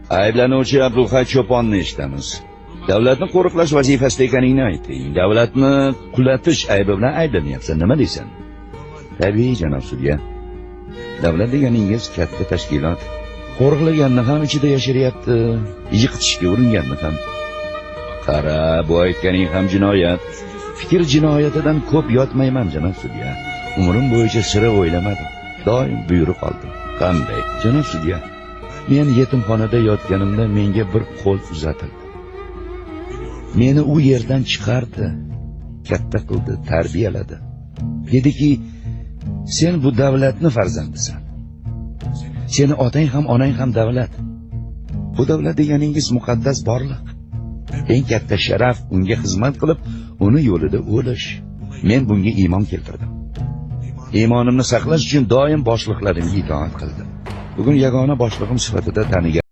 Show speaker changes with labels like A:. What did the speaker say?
A: Ayblanuvchi Abdulhay Cho'ponni eshitamiz. Davlatni qo'riqlash vazifasida ekaningni ayting. Davlatni qulatish aybi bilan ayblanyapsan. Nima deysan? Tabiiy, janob sudya. Davlat deganingiz katta tashkilot. Qo'riqlaganni ham ichida yashiryapti, yiqitishga uringanni ham. Qara, bu aytganing ham jinoyat. Fikr jinoyatidan ko'p yotmayman, janob sudya. Umrim bo'yicha sira o'ylamadim. Doim buyruq oldim. Qanday, janob sudya? Men yetimxonada yotganimda menga bir qo'l uzatildi. Meni u yerdan chiqardi, katta qildi, tarbiyaladi. Dediki, sen bu davlatni farzandisan. Seni otang ham, onang ham davlat. Bu davlat deganingiz muqaddas borliq. Eng katta sharaf unga xizmat qilib, uni yo'lida o'lish. Men bunga iymon keltirdim. Iymonimni saqlash uchun doim boshliqlarimga itoat qildim. Bugun yagona boshlig'im sifatida tanigan